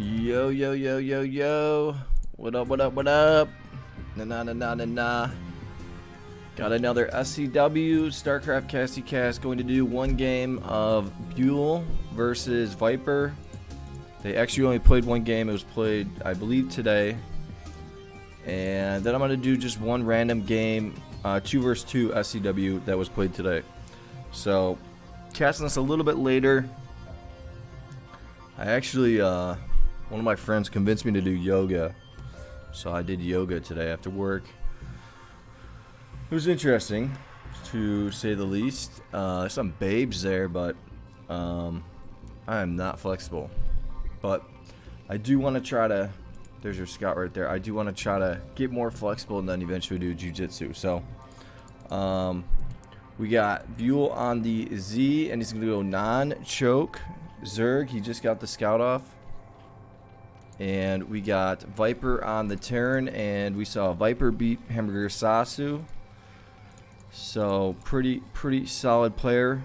Yo, yo, yo, yo, yo. What up, what up, what up? Nah. Got another SCW, Starcraft Casty cast. Going to do one game of BYUL versus Viper. They actually only played one game. It was played, I believe, today. And then I'm going to do just one random game, 2 versus 2 SCW that was played today. So, casting this a little bit later. I actually, one of my friends convinced me to do yoga. So I did yoga today after work. It was interesting, to say the least. Some babes there, but I am not flexible. But I do want to try to, there's your scout right there. I do want to try to get more flexible and then eventually do jiu-jitsu. So we got BYUL on the Z, and he's going to go non-choke. Zerg, he just got the scout off. And we got Viper on the turn, and we saw Viper beat Hamburger Sasu. So pretty solid player.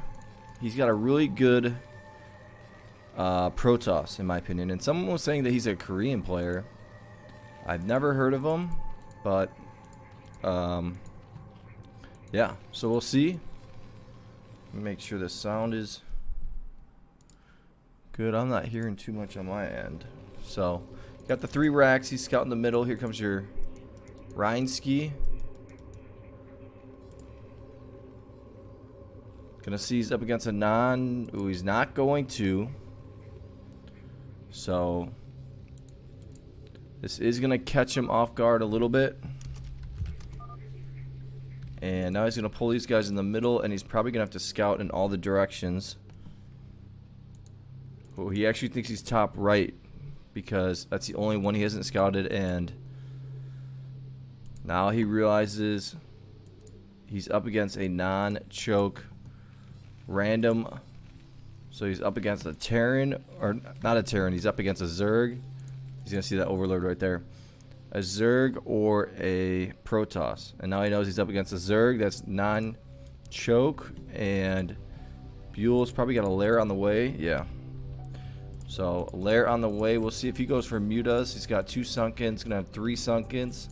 He's got a really good Protoss, in my opinion. And someone was saying that he's a Korean player. I've never heard of him, but yeah. So we'll see. Make sure the sound is good. I'm not hearing too much on my end. So, got the 3 racks. He's scouting the middle. Here comes your Rhineski. Gonna see he's up against a non. Ooh, he's not going to. So, this is gonna catch him off guard a little bit. And now he's gonna pull these guys in the middle, and he's probably gonna have to scout in all the directions. Oh, he actually thinks he's top right, because that's the only one he hasn't scouted, and now he realizes he's up against a non-choke random. So he's up against a Terran, or not a Terran, he's up against a Zerg. He's going to see that Overlord right there. A Zerg or a Protoss. And now he knows he's up against a Zerg that's non-choke, and BYUL's probably got a lair on the way. Yeah. So, lair on the way. We'll see if he goes for mutas. He's got 2 sunkens. Gonna have 3 sunkens.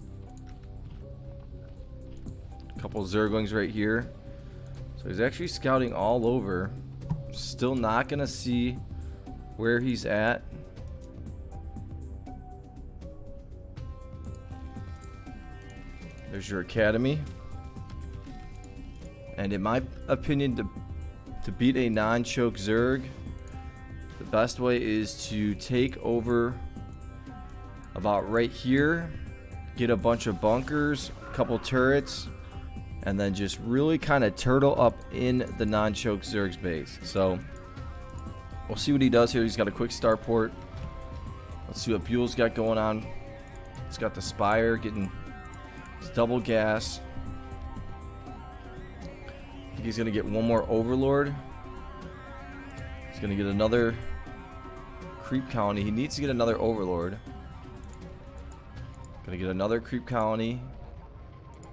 A couple Zerglings right here. So he's actually scouting all over. Still not gonna see where he's at. There's your academy. And in my opinion, to beat a non-choke Zerg, the best way is to take over about right here, get a bunch of bunkers, a couple turrets, and then just really kind of turtle up in the non-choke Zerg's base. So we'll see what he does here. He's got a quick starport. Let's see what BYUL's got going on. He's got the Spire getting his double gas. I think he's going to get one more Overlord. He's going to get another creep colony. He needs to get another Overlord. Gonna get another creep colony.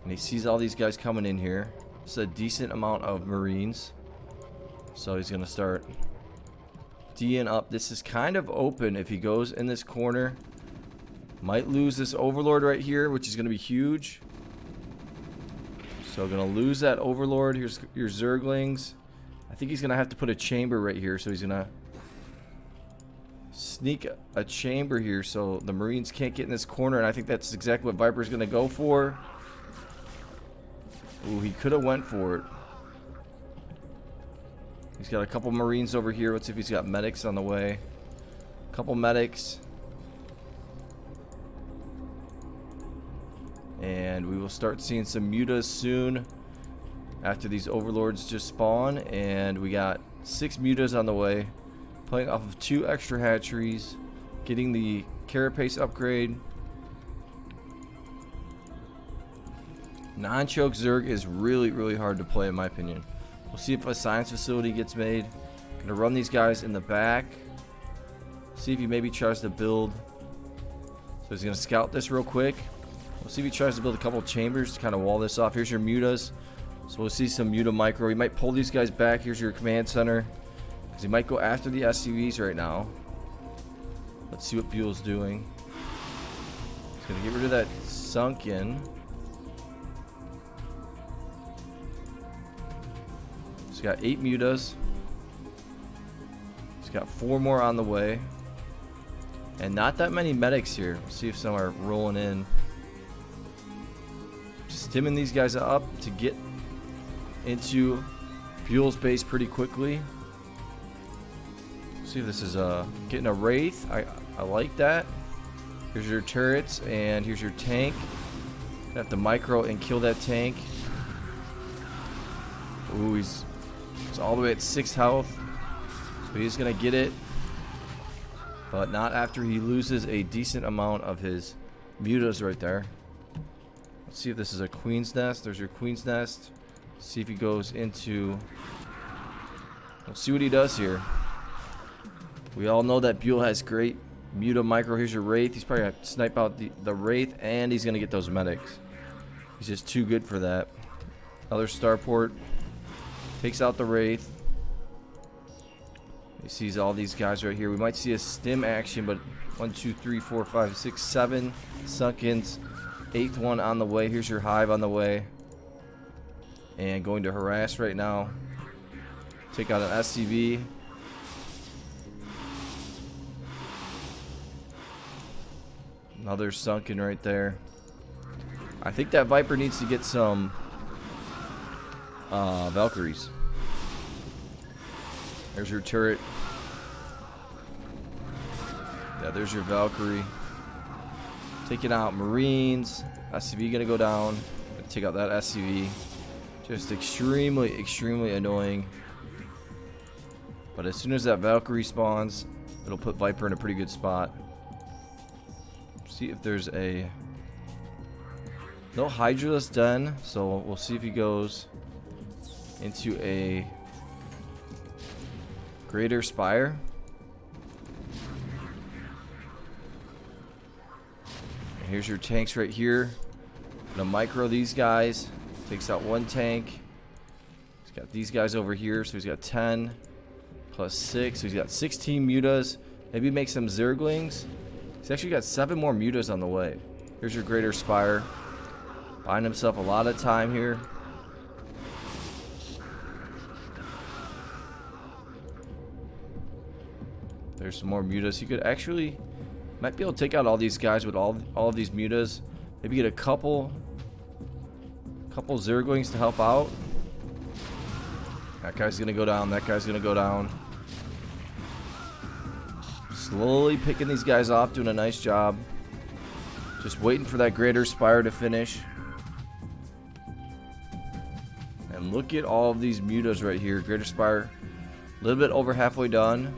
And he sees all these guys coming in here. It's a decent amount of Marines. So he's gonna start D'ing up. This is kind of open if he goes in this corner. Might lose this Overlord right here, which is gonna be huge. So gonna lose that Overlord. Here's your Zerglings. I think he's gonna have to put a chamber right here, so he's gonna sneak a chamber here so the Marines can't get in this corner, and I think that's exactly what Viper's gonna go for. Ooh, he could have went for it. He's got a couple Marines over here. Let's see if he's got medics on the way. A couple medics. And we will start seeing some mutas soon after these Overlords just spawn. And we got 6 mutas on the way. Playing off of 2 extra hatcheries. Getting the carapace upgrade. Non-choke Zerg is really hard to play in my opinion. We'll see if a science facility gets made. Gonna run these guys in the back. See if he maybe tries to build. So he's gonna scout this real quick. We'll see if he tries to build a couple chambers to kind of wall this off. Here's your mutas. So we'll see some muta micro. He might pull these guys back. Here's your command center. Because he might go after the SCVs right now. Let's see what BYUL's doing. He's gonna get rid of that sunken. He's got 8 mutas. He's got 4 more on the way. And not that many medics here. Let's see if some are rolling in. Stimming these guys up to get into BYUL's base pretty quickly. See if this is getting a Wraith. I like that. Here's your turrets and here's your tank. Have to micro and kill that tank. Ooh, he's all the way at 6 health. So he's gonna get it. But not after he loses a decent amount of his mutas right there. Let's see if this is a Queen's Nest. There's your Queen's Nest. See if he goes into... We'll see what he does here. We all know that BYUL has great muta micro. Here's your Wraith. He's probably going to snipe out the Wraith, and he's going to get those medics. He's just too good for that. Another starport. Takes out the Wraith. He sees all these guys right here. We might see a stim action, but 1, 2, 3, 4, 5, 6, 7 sunkins. 8th one on the way. Here's your hive on the way. And going to harass right now. Take out an SCV. Another sunken right there. I think that Viper needs to get some Valkyries. There's your turret. Yeah, there's your Valkyrie. Taking out Marines. SCV gonna go down. Gonna take out that SCV. Just extremely, extremely annoying. But as soon as that Valkyrie spawns, it'll put Viper in a pretty good spot. See if there's a... No Hydraless Den, so we'll see if he goes into a Greater Spire. And here's your tanks right here. Gonna micro these guys. Takes out 1 tank. He's got these guys over here, so he's got 10 plus 6, so he's got 16 mutas. Maybe make some Zerglings. He's actually got 7 more mutas on the way. Here's your Greater Spire. Buying himself a lot of time here. There's some more mutas. He could actually might be able to take out all these guys with all of these mutas. Maybe get a couple Zerglings to help out. That guy's gonna go down. That guy's gonna go down. Slowly picking these guys off, doing a nice job. Just waiting for that Greater Spire to finish. And look at all of these mutas right here. Greater Spire, a little bit over halfway done.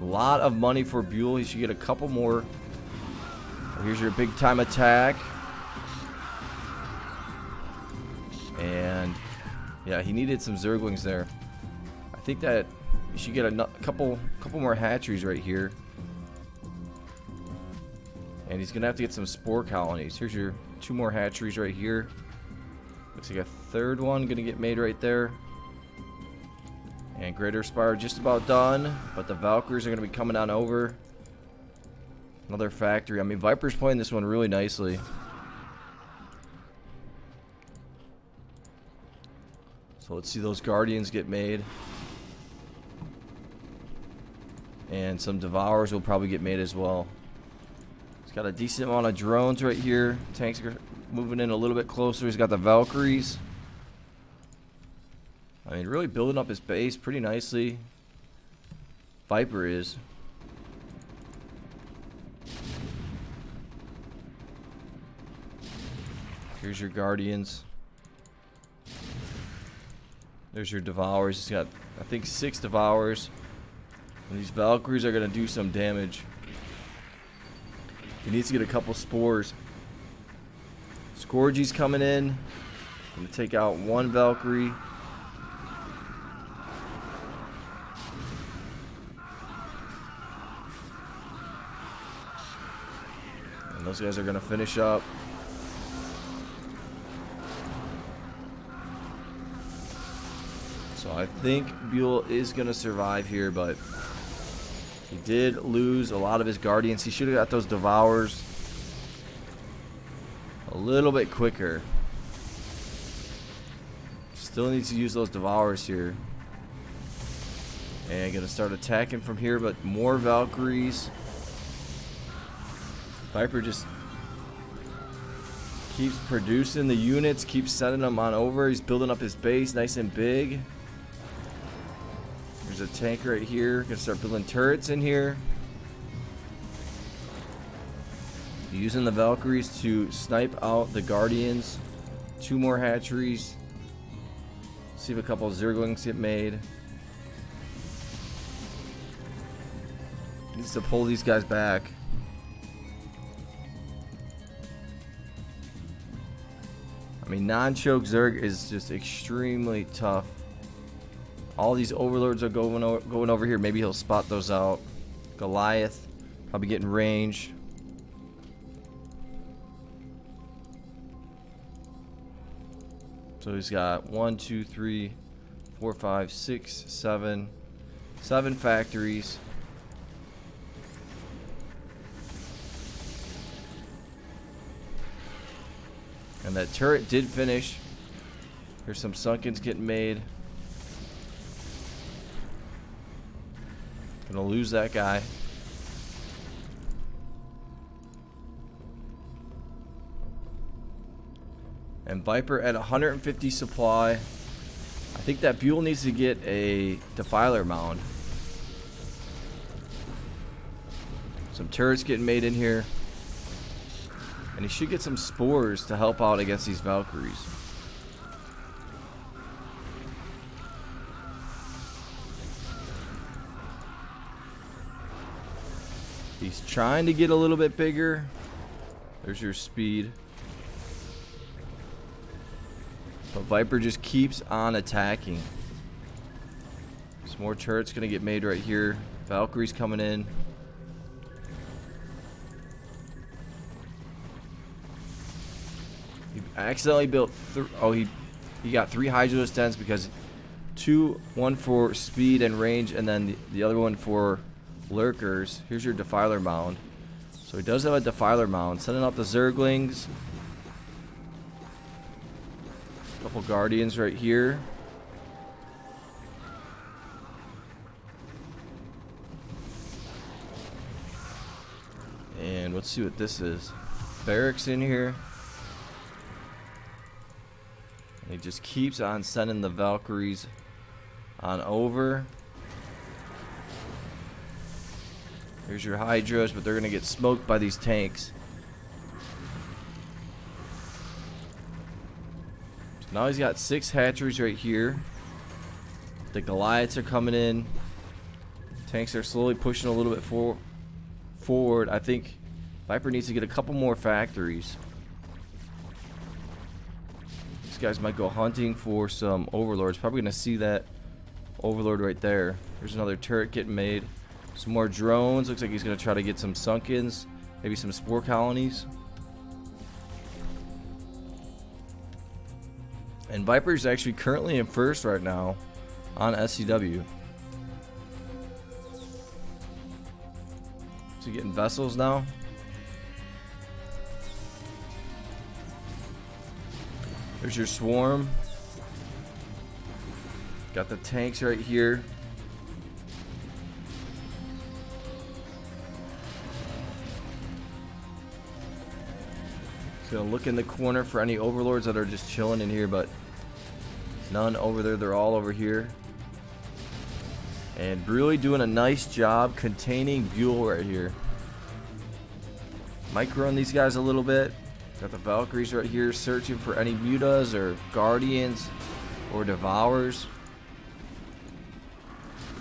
A lot of money for BYUL. He should get a couple more. Here's your big time attack. And yeah, he needed some Zerglings there. I think that you should get a couple more hatcheries right here. And he's gonna have to get some spore colonies. Here's your 2 more hatcheries right here. Looks like a 3rd one gonna get made right there. And Greater Spire just about done, but the Valkyries are gonna be coming on over. Another factory. I mean, Viper's playing this one really nicely. So let's see those Guardians get made. And some Devourers will probably get made as well. He's got a decent amount of drones right here. Tanks are moving in a little bit closer. He's got the Valkyries. I mean, really building up his base pretty nicely. Viper is. Here's your Guardians. There's your Devourers. He's got, I think, 6 Devourers. And these Valkyries are going to do some damage. He needs to get a couple spores. Scourgy's coming in. Going to take out 1 Valkyrie. And those guys are going to finish up. So I think BYUL is going to survive here, but He did lose a lot of his guardians. He should have got those devours a little bit quicker. Still needs to use those devours here. And gonna start attacking from here, but more Valkyries. Viper just keeps producing the units, keeps sending them on over. He's building up his base nice and big. There's a tank right here. Gonna start building turrets in here. Using the Valkyries to snipe out the Guardians. 2 more hatcheries. See if a couple of Zerglings get made. Needs to pull these guys back. I mean, non-choke Zerg is just extremely tough. All these overlords are going over here. Maybe he'll spot those out. Goliath probably getting range. So he's got 1, 2, 3, 4, 5, 6, 7 factories. And that turret did finish. There's some sunkens getting made. Gonna lose that guy. And Viper at 150 supply. I think that BYUL needs to get a Defiler mound. Some turrets getting made in here. And he should get some spores to help out against these Valkyries. He's trying to get a little bit bigger. There's your speed. But Viper just keeps on attacking. Some more turrets gonna get made right here. Valkyrie's coming in. He accidentally built he got 3 Hydra Stents because one for speed and range, and then the other one for lurkers. Here's your Defiler mound. So he does have a Defiler mound. Sending out the Zerglings. Couple Guardians right here. And let's see what this is. Barracks in here. And he just keeps on sending the Valkyries on over. Here's your Hydras, but they're gonna get smoked by these tanks. Now he's got 6 hatcheries right here. The Goliaths are coming in. Tanks are slowly pushing a little bit forward. I think Viper needs to get a couple more factories. These guys might go hunting for some overlords. Probably going to see that overlord right there. There's another turret getting made. Some more drones. Looks like he's going to try to get some sunkens. Maybe some spore colonies. And Viper's actually currently in first right now on SCW. So getting vessels now. There's your swarm. Got the tanks right here. Gonna look in the corner for any overlords that are just chilling in here, but none over there. They're all over here. And really doing a nice job containing BYUL right here. Might run these guys a little bit. Got the Valkyries right here searching for any mutas or guardians or devours.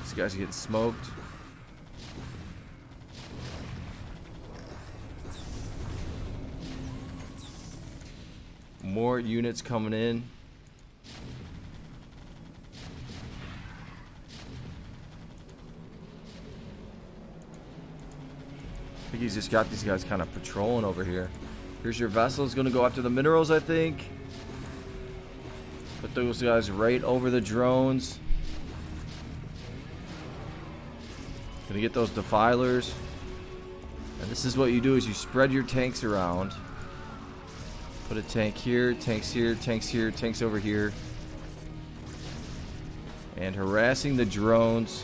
These guys are getting smoked. More units coming in. I think he's just got these guys kind of patrolling over here. Here's your vessels going to go after the minerals, I think. Put those guys right over the drones. Gonna get those defilers. And this is what you do is you spread your tanks around. Put a tank here, tanks here, tanks here, tanks over here. And harassing the drones.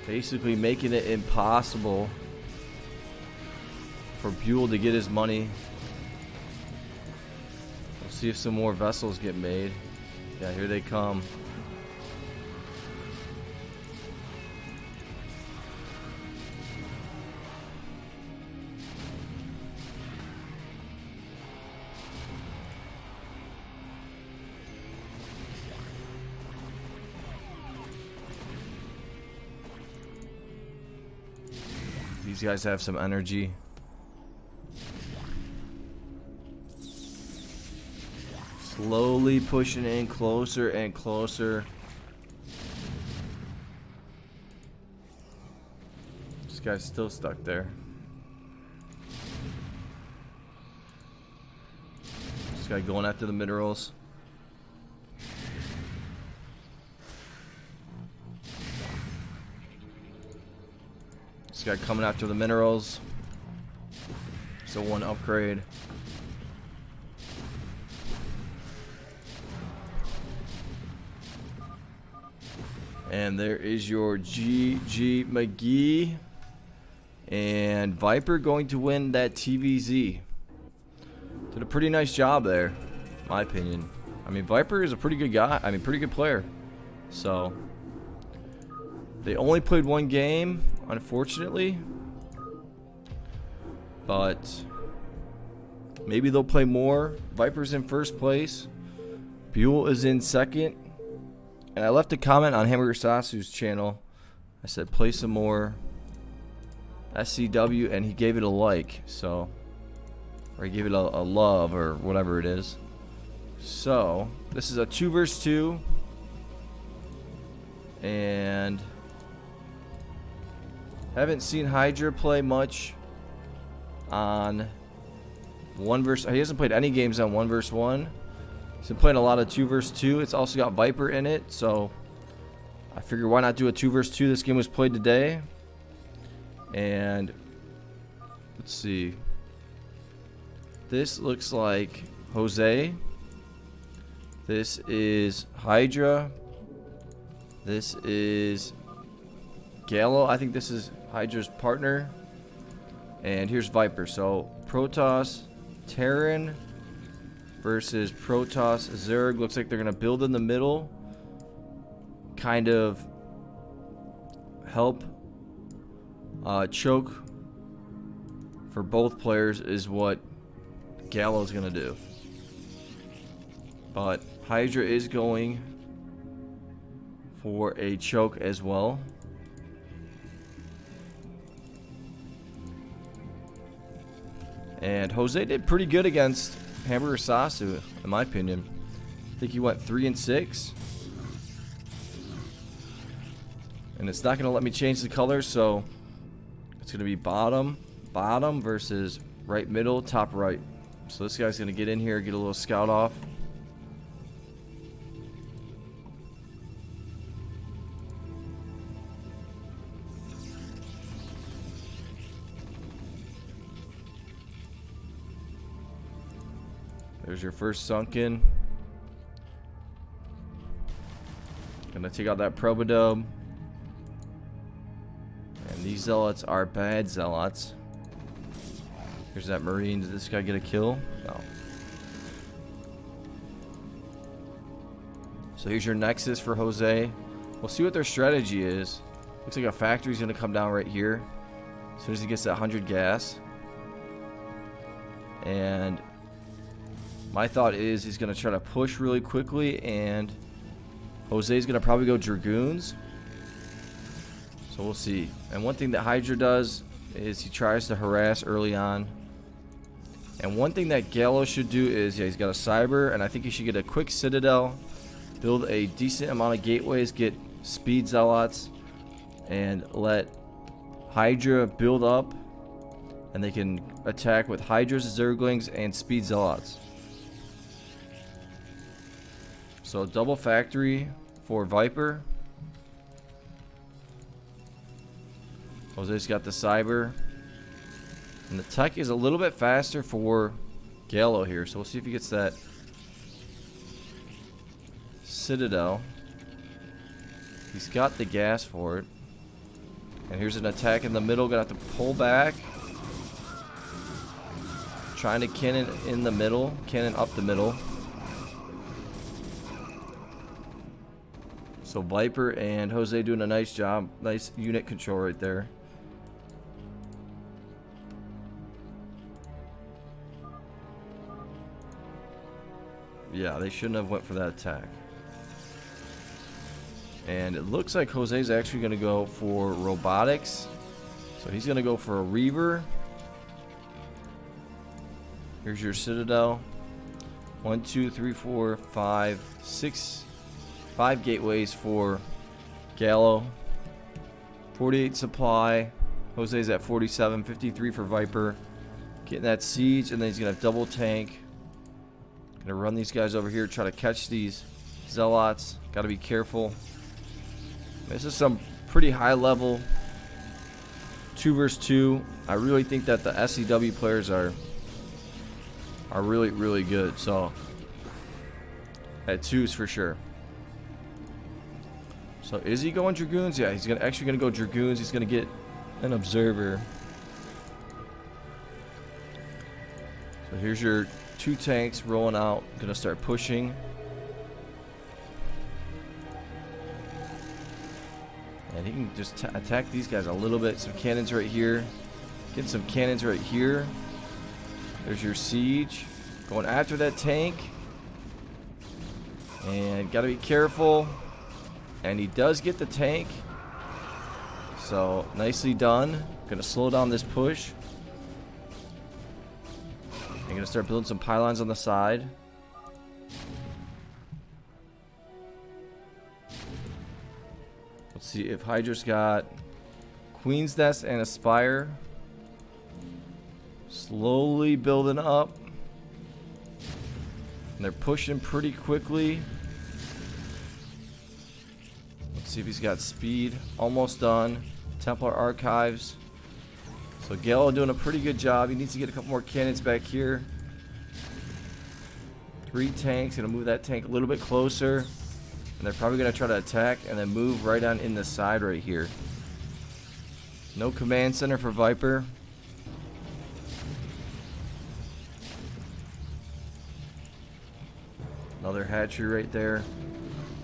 Basically making it impossible for BYUL to get his money. We'll see if some more vessels get made. Yeah, here they come. These guys have some energy. Slowly pushing in closer and closer. This guy's still stuck there. This guy going after the minerals. This guy coming after the minerals. So one upgrade. And there is your GG McGee. And Viper going to win that TVZ. Did a pretty nice job there, in my opinion. I mean, Viper is a pretty good guy. I mean, pretty good player. So, they only played one game, unfortunately. But maybe they'll play more. Viper's in first place. BYUL is in second. And I left a comment on Hamburger Sasu's channel. I said play some more SCW, and he gave it a like. So, or he gave it a love or whatever it is. So this is a 2 versus 2, and haven't seen Hydra play much on 1 versus. He hasn't played any games on 1 versus 1. He's been playing a lot of 2 versus 2. It's also got Viper in it, so I figured why not do a 2 versus 2. This game was played today, and let's see. This looks like Jose. This is Hydra. This is Gallo. I think this is Hydra's partner. And here's Viper. So Protoss, Terran versus Protoss, Zerg. Looks like they're going to build in the middle. Kind of help choke for both players is what Gallo's going to do. But Hydra is going for a choke as well. And Jose did pretty good against Hamburger Sasu, in my opinion. I think he went 3 and 6. And it's not going to let me change the color, so it's going to be bottom versus right middle, top right. So this guy's going to get in here, get a little scout off. There's your first sunken. Gonna take out that Probodome. And these zealots are bad zealots. Here's that Marine. Did this guy get a kill? No. So here's your Nexus for Jose. We'll see what their strategy is. Looks like a factory's gonna come down right here as soon as he gets that 100 gas. And my thought is he's going to try to push really quickly, and Jose's going to probably go Dragoons. So we'll see. And one thing that Hydra does is he tries to harass early on. And one thing that Gallo should do is, yeah, he's got a Cyber, and I think he should get a quick Citadel, build a decent amount of gateways, get speed zealots, and let Hydra build up, and they can attack with Hydra's Zerglings and speed zealots. So double factory for Viper. Jose's got the cyber. And the tech is a little bit faster for Gallo here. So we'll see if he gets that Citadel. He's got the gas for it. And here's an attack in the middle. Gonna have to pull back. Trying to cannon in the middle. Cannon up the middle. So Viper and Jose doing a nice job. Nice unit control right there. Yeah, they shouldn't have went for that attack. And it looks like Jose's actually going to go for robotics. So he's going to go for a Reaver. Here's your Citadel. 1, 2, 3, 4, 5, 6, 5 gateways for Gallo. 48 supply. Jose's at 47, 53 for Viper. Getting that siege, and then he's going to have double tank. Going to run these guys over here, try to catch these zealots. Got to be careful. This is some pretty high level 2 versus 2. I really think that the SCW players are really good. So at 2s for sure. So is he going Dragoons? Yeah, he's actually gonna go Dragoons. He's gonna get an observer. So here's your 2 tanks rolling out. Gonna start pushing. And he can just attack these guys a little bit. Some cannons right here. Get some cannons right here. There's your siege. Going after that tank. And gotta be careful. And he does get the tank. So nicely done. Gonna slow down this push. I'm gonna start building some pylons on the side. Let's see if Hydra's got Queen's Nest and Aspire. Slowly building up. And they're pushing pretty quickly. Let's see if he's got speed. Almost done. Templar Archives. So Gallo doing a pretty good job. He needs to get a couple more cannons back here. 3 tanks. Gonna move that tank a little bit closer. And they're probably going to try to attack and then move right on in the side right here. No command center for Viper. Another hatchery right there.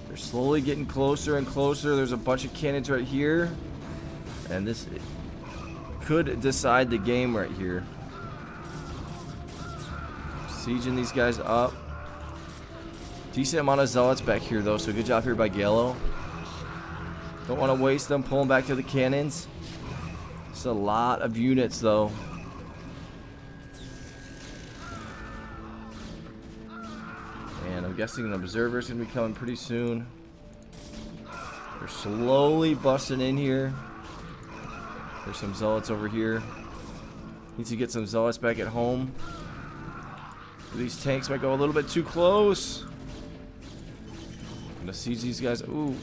They're slowly getting closer and closer. There's a bunch of cannons right here. And this could decide the game right here. Sieging these guys up. Decent amount of zealots back here though, so good job here by Gallo. Don't want to waste them, pull them back to the cannons. It's a lot of units though. And I'm guessing an observer's gonna be coming pretty soon. They're slowly busting in here. There's some zealots over here. Needs to get some zealots back at home. These tanks might go a little bit too close. Gonna siege these guys. Ooh,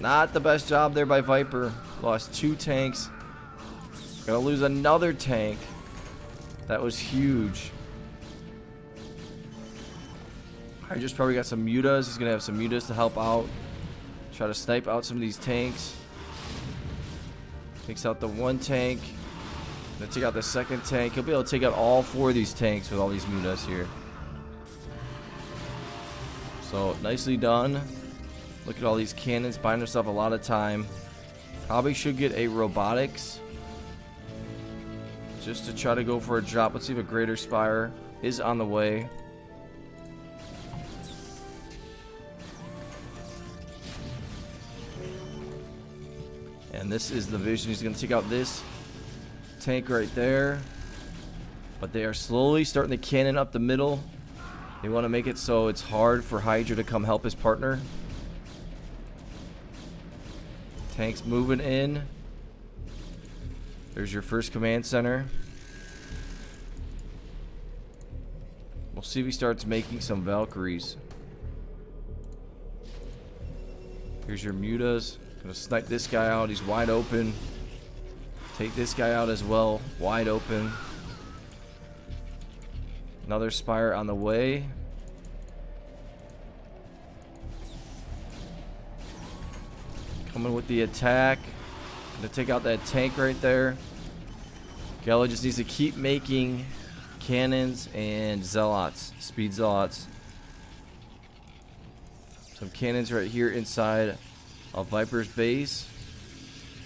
not the best job there by Viper. Lost 2 tanks. Gonna lose another tank. That was huge. Hydra's probably got some mutas. He's gonna have some mutas to help out. Try to snipe out some of these tanks. Takes out the 1 tank. Gonna take out the 2nd tank. He'll be able to take out all 4 of these tanks with all these mutas here. So nicely done. Look at all these cannons, buying himself a lot of time. Probably should get a robotics just to try to go for a drop. Let's see if a greater spire is on the way. And this is the vision. He's going to take out this tank right there. But they are slowly starting to cannon up the middle. They want to make it so it's hard for Hydra to come help his partner. Tanks moving in. There's your first command center. We'll see if he starts making some Valkyries. Here's your mutas. Gonna snipe this guy out. He's wide open. Take this guy out as well. Wide open. Another Spire on the way. Coming with the attack. Gonna take out that tank right there. Gallo just needs to keep making cannons and zealots. Speed zealots. Some cannons right here inside of Viper's base.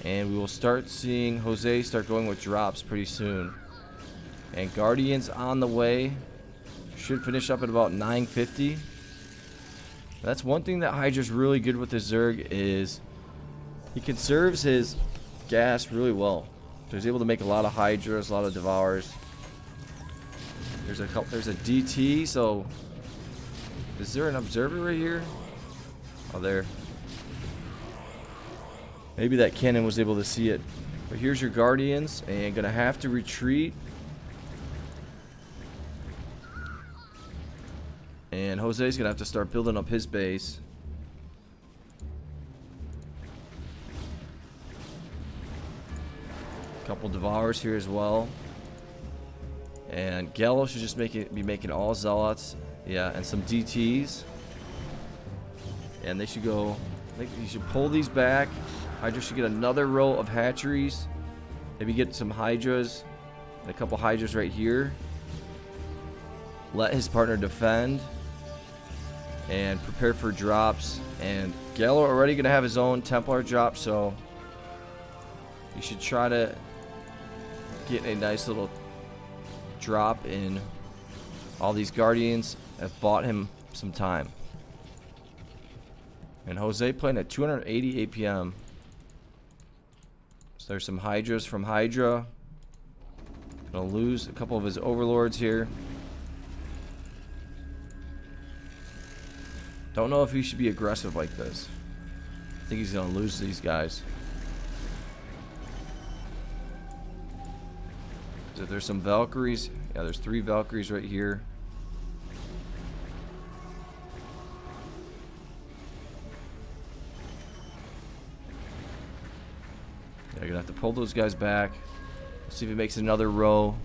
And we will start seeing Jose start going with drops pretty soon. And Guardians on the way. Should finish up at about 950. That's one thing that Hydra's really good with his Zerg is he conserves his gas really well. So he's able to make a lot of Hydras, a lot of Devours. There's a DT, so is there an observer right here? Oh, there. Maybe that cannon was able to see it. But here's your Guardians, and gonna have to retreat. And Jose's gonna have to start building up his base. Couple Devours here as well. And Gallo should just be making all Zealots. Yeah, and some DTs. And they should go. You should pull these back. Hydra should get another row of hatcheries. Maybe get some Hydras. And a couple Hydras right here. Let his partner defend. And prepare for drops. And Gallo already gonna have his own Templar drop, so you should try to get a nice little drop in. All these Guardians have bought him some time. And Jose playing at 280 APM. So there's some Hydras from Hydra. Gonna lose a couple of his overlords here. Don't know if he should be aggressive like this. I think he's gonna lose these guys. So there's some Valkyries. Yeah, there's 3 Valkyries right here. Yeah, you're gonna have to pull those guys back. See if he makes another row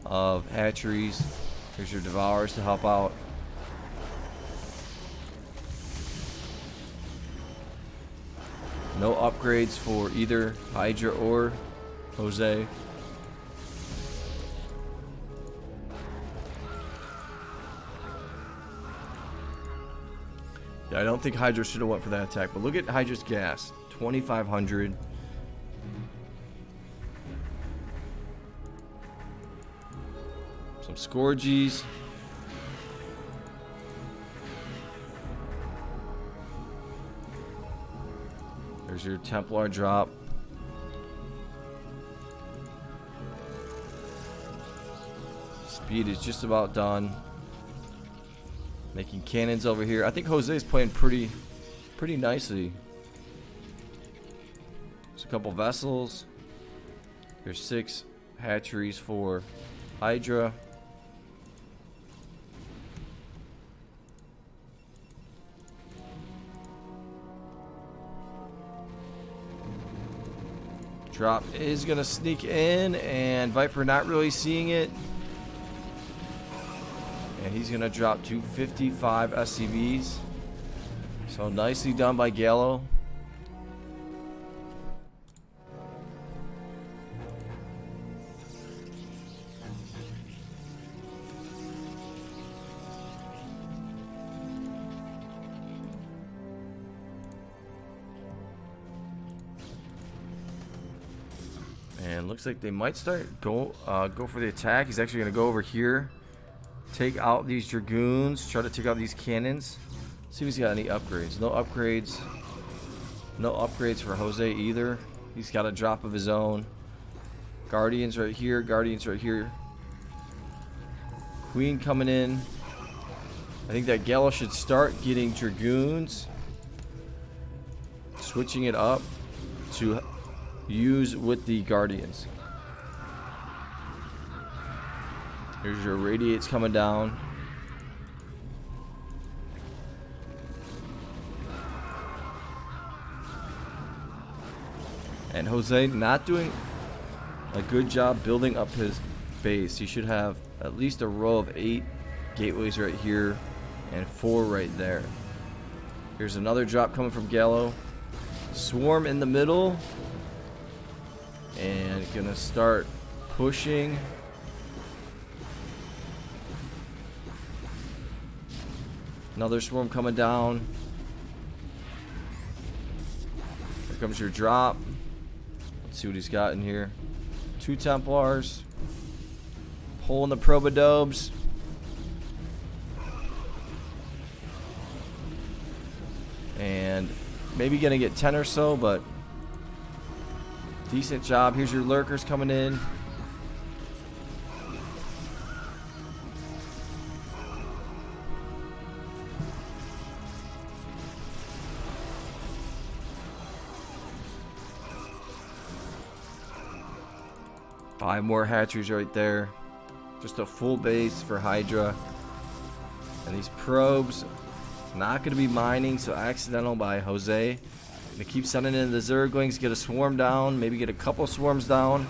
of hatcheries. Here's your Devours to help out. No upgrades for either Hydra or Jose. Yeah, I don't think Hydra should have went for that attack, but look at Hydra's gas, 2,500. Some Scourgies. There's your Templar drop. Speed is just about done. Making cannons over here. I think Jose is playing pretty nicely. There's a couple vessels. There's 6 hatcheries for Hydra. Drop is gonna sneak in, and Viper not really seeing it. And he's gonna drop 255 SCVs. So nicely done by Gallo. And looks like they might go for the attack. He's actually gonna go over here. Take out these Dragoons. Try to take out these cannons. See if he's got any upgrades. No upgrades. No upgrades for Jose either. He's got a drop of his own. Guardians right here. Guardians right here. Queen coming in. I think that Gallo should start getting Dragoons. Switching it up to use with the Guardians. Here's your Radiates coming down. And Jose not doing a good job building up his base. He should have at least a row of 8 gateways right here and 4 right there. Here's another drop coming from Gallo. Swarm in the middle. And gonna start pushing. Another swarm coming down. Here comes your drop. Let's see what he's got in here. 2 Templars. Pulling the Probodobes. And maybe gonna get 10 or so, but decent job. Here's your lurkers coming in. Five more hatcheries right there. Just a full base for Hydra. And these probes, not going to be mining, so accidental by Jose. Gonna keep sending in the Zerglings, get a swarm down, maybe get a couple swarms down.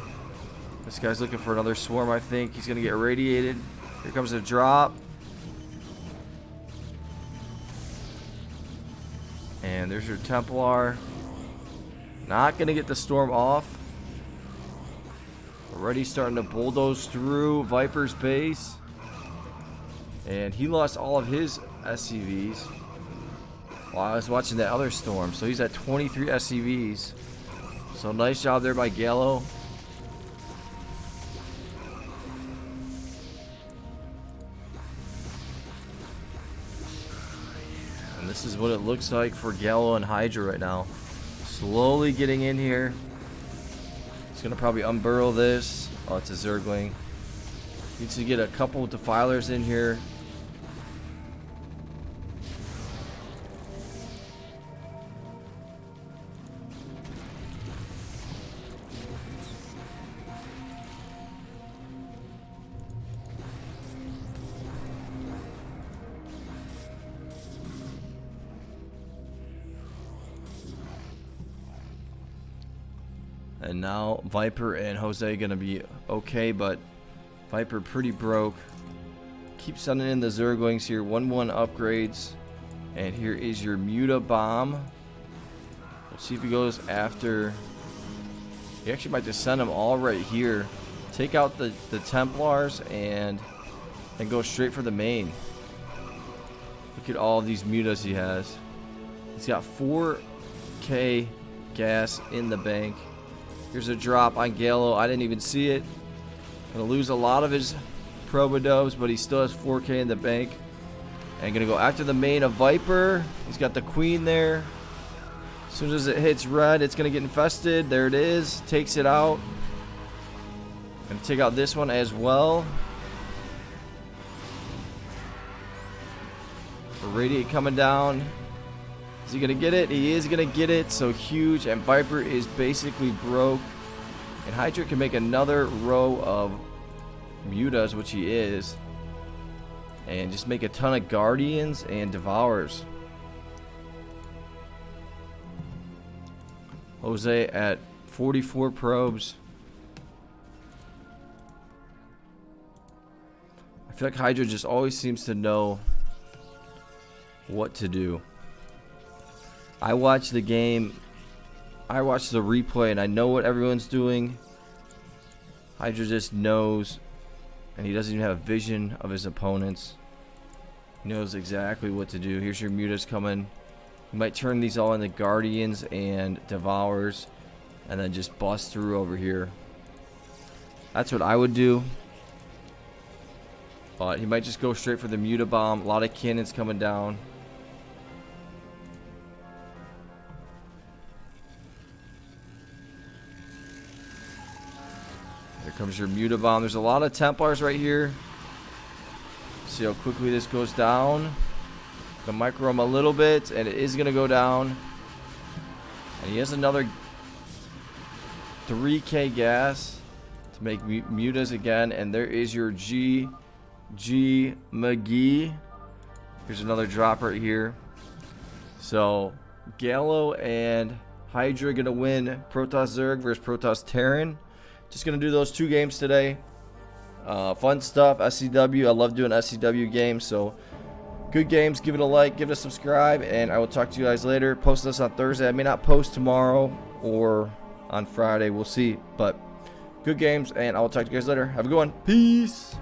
This guy's looking for another swarm, I think. He's gonna get irradiated. Here comes a drop. And there's your Templar. Not gonna get the storm off. Already starting to bulldoze through Viper's base. And he lost all of his SCVs while I was watching that other storm. So he's at 23 SCVs. So nice job there by Gallo. And this is what it looks like for Gallo and Hydra right now. Slowly getting in here. He's gonna probably unburrow this. Oh, it's a Zergling. Needs to get a couple of defilers in here. And now Viper and Jose gonna be okay, but Viper pretty broke. Keep sending in the Zerglings here. 1-1 upgrades. And here is your Muta Bomb. Let's see if he goes after. He actually might just send them all right here. Take out the Templars and then go straight for the main. Look at all these mutas he has. He's got 4K gas in the bank. Here's a drop on Gallo. I didn't even see it. Gonna lose a lot of his Probodobes, but he still has 4K in the bank. And gonna go after the main of Viper. He's got the Queen there. As soon as it hits red, it's gonna get infested. There it is. Takes it out. Gonna take out this one as well. Radiate coming down. Is he gonna get it? He is gonna get it. So huge, and Viper is basically broke. And Hydra can make another row of mutas, which he is, and just make a ton of Guardians and Devours. Jose at 44 probes. I feel like Hydra just always seems to know what to do. I watch the game, I watch the replay, and I know what everyone's doing. Hydra just knows, and he doesn't even have a vision of his opponents. He knows exactly what to do. Here's your mutas coming. You might turn these all into Guardians and Devours, and then just bust through over here. That's what I would do. But he might just go straight for the Muta Bomb. A lot of cannons coming down. Here comes your Muta Bomb. There's a lot of Templars right here. See how quickly this goes down. Gonna micro him a little bit, and it is gonna go down. And he has another 3K gas to make mutas again. And there is your GG McGee. Here's another drop right here. So Gallo and Hydra gonna win Protoss Zerg versus Protoss Terran. just gonna do those 2 games today. Fun stuff. SCW. I love doing SCW games. So good games. Give it a like. Give it a subscribe. And I will talk to you guys later. Post this on Thursday. I may not post tomorrow or on Friday. We'll see. But good games. And I will talk to you guys later. Have a good one. Peace.